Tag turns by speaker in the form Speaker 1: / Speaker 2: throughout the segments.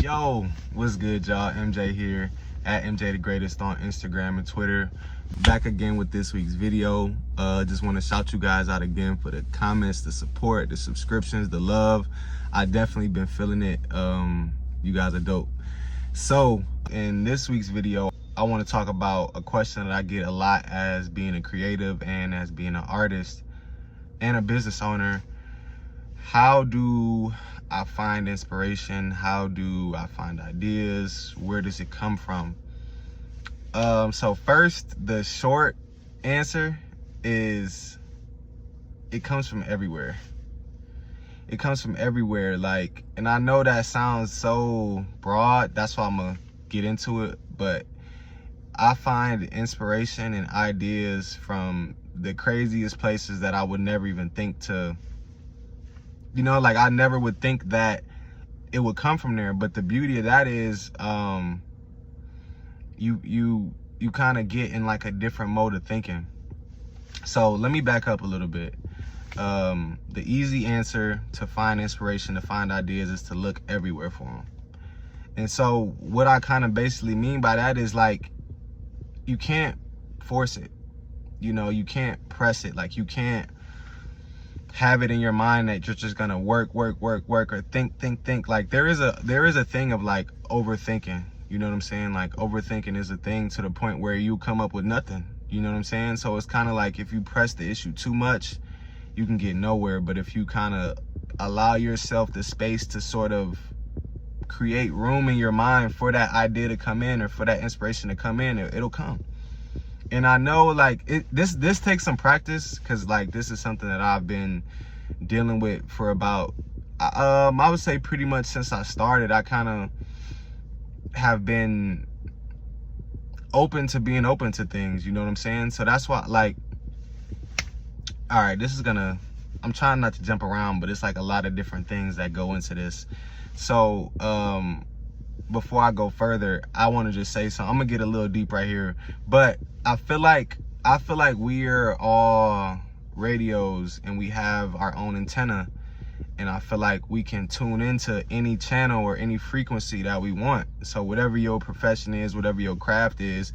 Speaker 1: Yo, what's good, y'all? MJ here at MJ the Greatest on Instagram and Twitter. Back again with this week's video. Just want to shout you guys out again for the comments, the support, the subscriptions, the love. I definitely been feeling it. You guys are dope. So in this week's video, I want to talk about a question that I get a lot as being a creative and as being an artist and a business owner. How do I find inspiration? How do I find ideas? Where does it come from? So first, the short answer is it comes from everywhere. It comes from everywhere. Like, and I know that sounds so broad. That's why I'm gonna get into it. But I find inspiration and ideas from the craziest places that I would never even think to, you know, like I never would think that it would come from there. But the beauty of that is you kind of get in like a different mode of thinking. So let me back up a little bit. The easy answer to find inspiration, to find ideas, is to look everywhere for them. And so what I kind of basically mean by that is, like, you can't force it. You know, you can't press it. Like, you can't have it in your mind that you're just gonna work or think. Like, there is a thing of like overthinking. You know what I'm saying? Like, overthinking is a thing to the point where you come up with nothing. You know what I'm saying? So it's kind of like, if you press the issue too much, you can get nowhere. But if you kind of allow yourself the space to sort of create room in your mind for that idea to come in, or for that inspiration to come in, it'll come. And I know, like, this takes some practice, because like this is something that I've been dealing with for about I would say pretty much since I started. I kind of have been open to being open to things, you know what I'm saying? So that's why, like, all right, I'm trying not to jump around, but it's like a lot of different things that go into this. So before I go further, I want to just say something. I'm gonna get a little deep right here, but I feel like we're all radios and we have our own antenna, and I feel like we can tune into any channel or any frequency that we want. So whatever your profession is, whatever your craft is,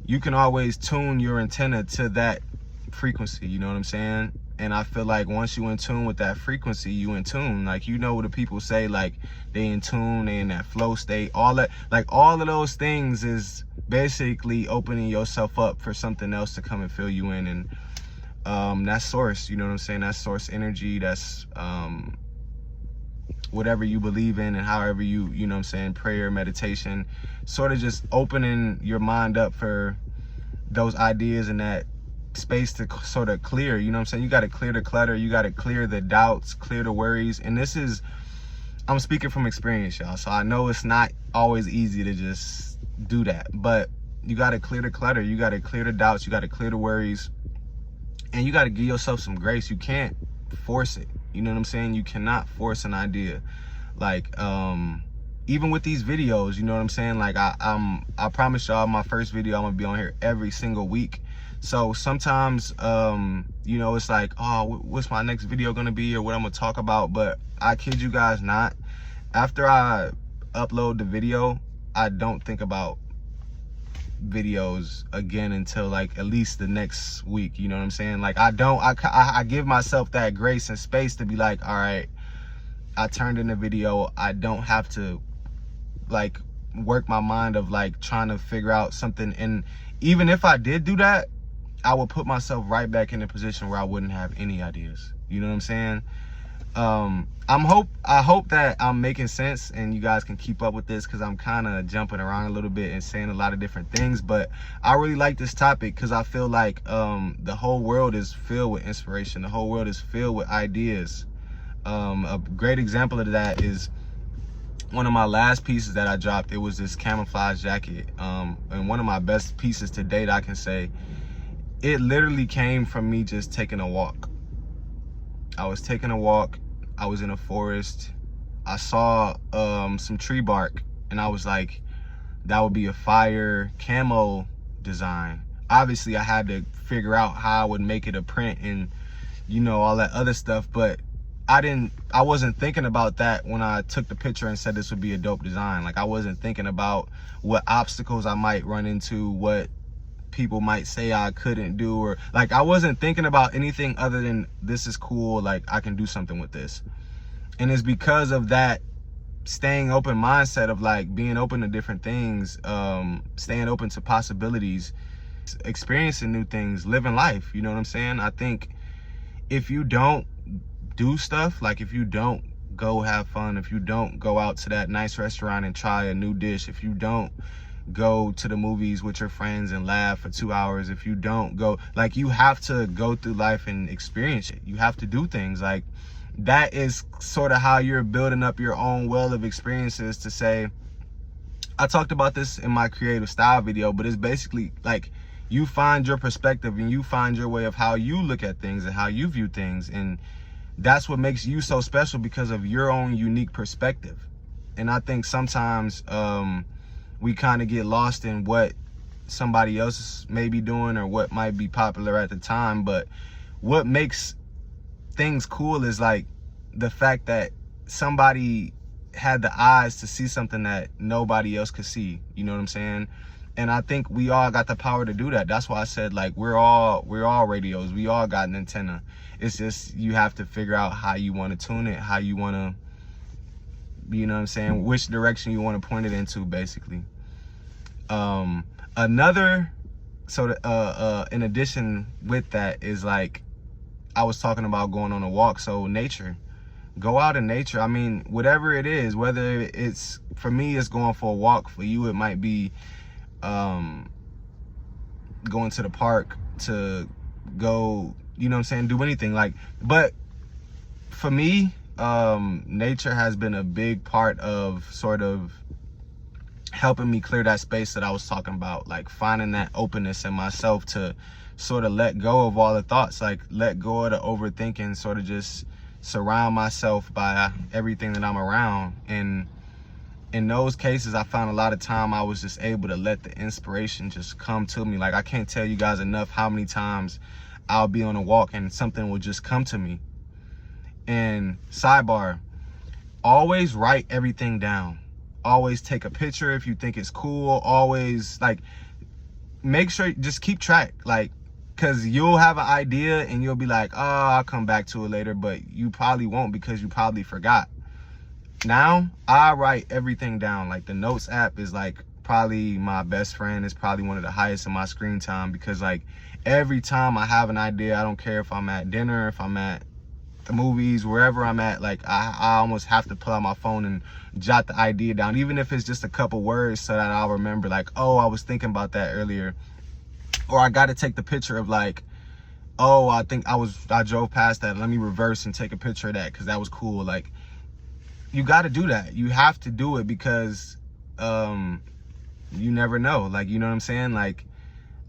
Speaker 1: you can always tune your antenna to that frequency, you know what I'm saying? And I feel like once you in tune with that frequency, you in tune. Like, you know what the people say, like, they in tune, they in that flow state, all that, like, all of those things is basically opening yourself up for something else to come and fill you in. And that's source, you know what I'm saying? That's source energy. That's whatever you believe in, and however you know what I'm saying, prayer, meditation, sort of just opening your mind up for those ideas and that space to sort of clear, you know what I'm saying? You got to clear the clutter, you got to clear the doubts, clear the worries. And this is, I'm speaking from experience, y'all, so I know it's not always easy to just do that, but you got to clear the clutter, you got to clear the doubts, you got to clear the worries, and you got to give yourself some grace. You can't force it, you know what I'm saying? You cannot force an idea. Like, even with these videos, you know what I'm saying? Like, I promise y'all, my first video, I'm gonna be on here every single week. So sometimes, you know, it's like, oh, what's my next video gonna be, or what I'm gonna talk about? But I kid you guys not, after I upload the video, I don't think about videos again until like at least the next week, you know what I'm saying? Like, I give myself that grace and space to be like, all right, I turned in a video. I don't have to like work my mind of like trying to figure out something. And even if I did do that, I would put myself right back in a position where I wouldn't have any ideas. You know what I'm saying? I hope that I'm making sense and you guys can keep up with this, because I'm kind of jumping around a little bit and saying a lot of different things. But I really like this topic because I feel like the whole world is filled with inspiration. The whole world is filled with ideas. A great example of that is one of my last pieces that I dropped. It was this camouflage jacket, and one of my best pieces to date, I can say. It literally came from me just taking a walk. I was taking a walk, I was in a forest, I saw some tree bark, and I was like, that would be a fire camo design. Obviously I had to figure out how I would make it a print and, you know, all that other stuff, but I wasn't thinking about that when I took the picture and said this would be a dope design. Like, I wasn't thinking about what obstacles I might run into, what people might say I couldn't do, or like, I wasn't thinking about anything other than this is cool, like I can do something with this. And it's because of that staying open mindset of like being open to different things, staying open to possibilities, experiencing new things, living life, you know what I'm saying? I think if you don't do stuff, like if you don't go have fun, if you don't go out to that nice restaurant and try a new dish, if you don't go to the movies with your friends and laugh for 2 hours, if you don't go, like, you have to go through life and experience it. You have to do things. Like, that is sort of how you're building up your own well of experiences to say, I talked about this in my creative style video, but it's basically like you find your perspective and you find your way of how you look at things and how you view things. And that's what makes you so special, because of your own unique perspective. And I think sometimes we kind of get lost in what somebody else may be doing or what might be popular at the time. But what makes things cool is like the fact that somebody had the eyes to see something that nobody else could see. You know what I'm saying? And I think we all got the power to do that. That's why I said, like, we're all radios. We all got an antenna. It's just you have to figure out how you want to tune it, how you want to, you know what I'm saying, which direction you want to point it into, basically. Another, so in addition with that is, like, I was talking about going on a walk. So nature, go out in nature. I mean, whatever it is, whether it's, for me, it's going for a walk. For you, it might be going to the park to go, you know what I'm saying, do anything. Like, but for me, nature has been a big part of sort of helping me clear that space that I was talking about, like finding that openness in myself to sort of let go of all the thoughts, like let go of the overthinking, sort of just surround myself by everything that I'm around. And in those cases, I found a lot of time I was just able to let the inspiration just come to me. Like, I can't tell you guys enough how many times I'll be on a walk and something will just come to me. And sidebar, always write everything down. Always take a picture if you think it's cool. Always, like, make sure, just keep track, like, because you'll have an idea and you'll be like, oh, I'll come back to it later, but you probably won't, because you probably forgot. Now I write everything down. Like, the notes app is like probably my best friend. It's probably one of the highest in my screen time, because like every time I have an idea, I don't care if I'm at dinner, if I'm at the movies, wherever I'm at, like I almost have to pull out my phone and jot the idea down, even if it's just a couple words, so that I'll remember, like, oh, I was thinking about that earlier. Or I got to take the picture of, like, oh, I think I drove past that, let me reverse and take a picture of that because that was cool. Like, you got to do that. You have to do it, because you never know. Like, you know what I'm saying? Like,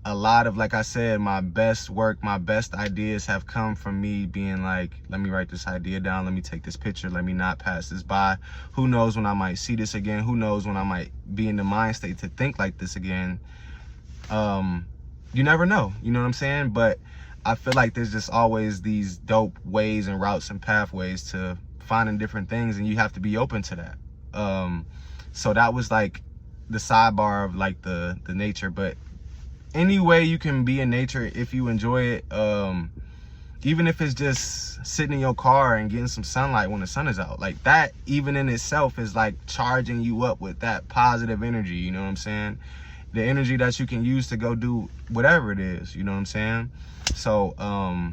Speaker 1: a lot of, like I said, my best work, my best ideas have come from me being like, let me write this idea down, let me take this picture, let me not pass this by. Who knows when I might see this again? Who knows when I might be in the mind state to think like this again? You never know, you know what I'm saying? But I feel like there's just always these dope ways and routes and pathways to finding different things, and you have to be open to that. So that was like the sidebar of like the nature. But any way you can be in nature, if you enjoy it, even if it's just sitting in your car and getting some sunlight when the sun is out, like that even in itself is like charging you up with that positive energy, you know what I'm saying? The energy that you can use to go do whatever it is, you know what I'm saying? So I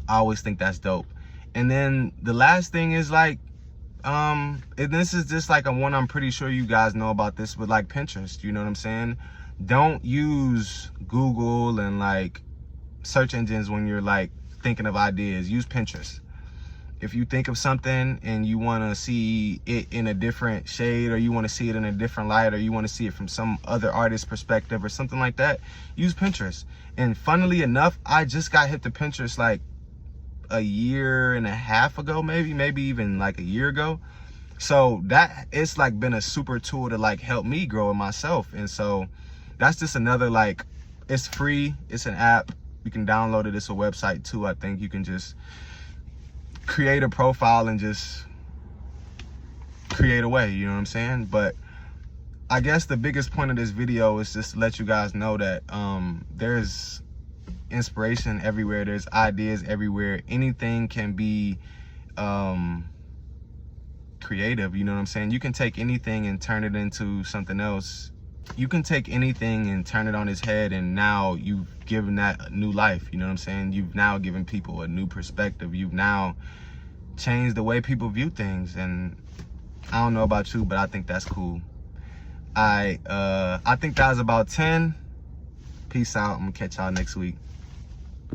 Speaker 1: always think that's dope. And then the last thing is like, and this is just like a one I'm pretty sure you guys know about this, but like Pinterest, you know what I'm saying? Don't use Google and like search engines when you're like thinking of ideas. Use Pinterest. If you think of something and you want to see it in a different shade, or you want to see it in a different light, or you want to see it from some other artist's perspective or something like that, use Pinterest. And funnily enough, I just got hit to Pinterest like a year and a half ago, maybe even like a year ago. So that, it's like been a super tool to like help me grow in myself. And so that's just another, like, it's free, it's an app, you can download it, it's a website too. I think you can just create a profile and just create away, you know what I'm saying? But I guess the biggest point of this video is just to let you guys know that there's inspiration everywhere, there's ideas everywhere. Anything can be creative, you know what I'm saying? You can take anything and turn it into something else. You can take anything and turn it on its head, and now you've given that a new life, you know what I'm saying? You've now given people a new perspective. You've now changed the way people view things, and I don't know about you, but I think that's cool. I think that was about 10. Peace out. I'm gonna catch y'all next week.